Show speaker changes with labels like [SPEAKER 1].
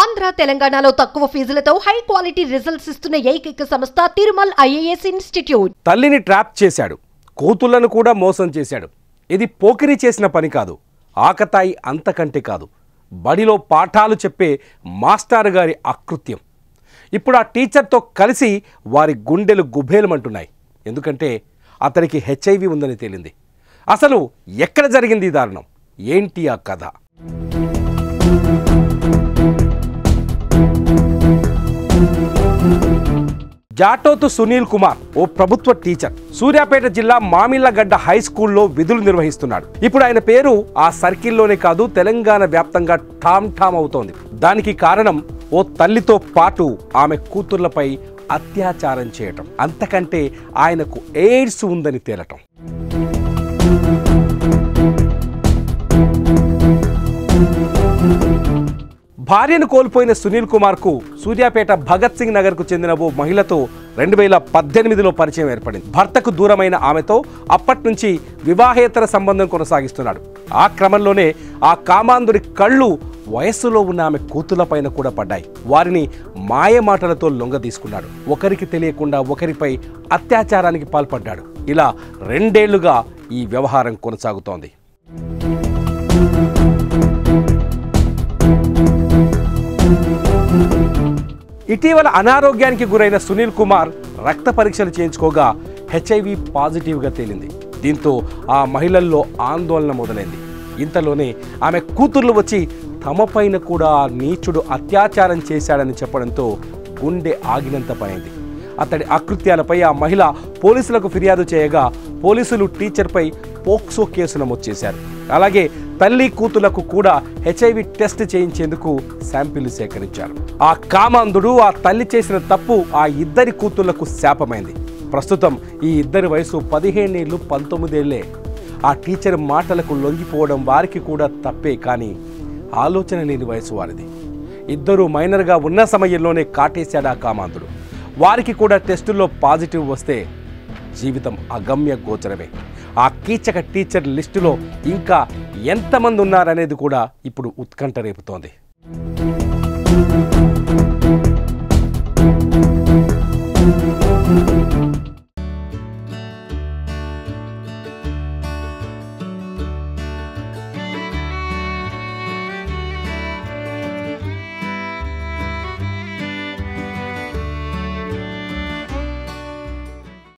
[SPEAKER 1] ఆంధ్ర తెలంగాణలో తక్కువ ఫీజులతో high quality results ఇస్తున్న ఏకైక సంస్థ తిరుమల్ ఐఏఎస్ ఇన్స్టిట్యూట్.
[SPEAKER 2] తల్లిని ట్రాప్ చేశాడు, కూతుళ్లను కూడా మోసం చేశాడు. ఇది పోకిరి చేసిన పని కాదు, ఆకతాయి అంతకంటే కాదు. బడిలో పాఠాలు చెప్పే మాస్టర్ గారి అకృత్యం. ఇప్పుడు ఆ టీచర్తో కలిసి వారి గుండెలు గుబేలమంటున్నాయి. ఎందుకంటే అతనికి HIV ఉందని తేలింది. అసలు ఎక్కడ జరిగింది ఈ దారుణం? ఏంటి ఆ కథ? జాటోతు సునీల్ కుమార్ ఓ ప్రభుత్వ టీచర్. సూర్యాపేట జిల్లా మామిళ్లగడ్డ హై స్కూల్లో విధులు నిర్వహిస్తున్నాడు. ఇప్పుడు ఆయన పేరు ఆ సర్కిల్లోనే కాదు, తెలంగాణ వ్యాప్తంగా ఠామ్ ఠామ్ అవుతోంది. దానికి కారణం ఓ తల్లితో పాటు ఆమె కూతుర్లపై అత్యాచారం చేయటం, అంతకంటే ఆయనకు ఎయిడ్స్ ఉందని తేలటం. భార్యను కోల్పోయిన సునీల్ కుమార్కు సూర్యాపేట భగత్ సింగ్ నగర్కు చెందిన ఓ మహిళతో 2018లో పరిచయం ఏర్పడింది. భర్తకు దూరమైన ఆమెతో అప్పటి నుంచి వివాహేతర సంబంధం కొనసాగిస్తున్నాడు. ఆ క్రమంలోనే ఆ కామాంధుడి కళ్ళు వయస్సులో ఉన్న ఆమె కూతుళ్లపైన కూడా పడ్డాయి. వారిని మాయమాటలతో లొంగ తీసుకున్నాడు. ఒకరికి తెలియకుండా ఒకరిపై అత్యాచారానికి పాల్పడ్డాడు. ఇలా 2 ఏళ్లుగా ఈ వ్యవహారం కొనసాగుతోంది. ఇటీవల అనారోగ్యానికి గురైన సునీల్ కుమార్ రక్త పరీక్షలు చేయించుకోగా HIV పాజిటివ్గా తేలింది. దీంతో ఆ మహిళల్లో ఆందోళన మొదలైంది. ఇంతలోనే ఆమె కూతుర్లు వచ్చి తమపైన కూడా ఆ నీచుడు అత్యాచారం చేశాడని చెప్పడంతో గుండె ఆగినంత పైంది. అతడి అకృత్యాలపై ఆ మహిళ పోలీసులకు ఫిర్యాదు చేయగా పోలీసులు టీచర్పై పోక్సో కేసు నమోదు చేశారు. అలాగే తల్లి కూతుళ్లకు కూడా HIV టెస్ట్ చేయించేందుకు శాంపిల్ సేకరించారు. ఆ కామాంధుడు ఆ తల్లి చేసిన తప్పు ఆ ఇద్దరి కూతుళ్లకు శాపమైంది. ప్రస్తుతం ఈ ఇద్దరి వయసు 15 ఏళ్ళు 19 ఏళ్లే. ఆ టీచర్ మాటలకు లొంగిపోవడం వారికి కూడా తప్పే, కానీ ఆలోచన లేని వయసు వారిది. ఇద్దరూ మైనర్గా ఉన్న సమయంలోనే కాటేశాడు ఆ కామాంధుడు. వారికి కూడా టెస్టుల్లో పాజిటివ్ వస్తే జీవితం అగమ్య గోచరమే. ఆ కీచక టీచర్ లిస్టులో ఇంకా ఎంతమంది ఉన్నారనేది కూడా ఇప్పుడు ఉత్కంఠ రేపుతోంది.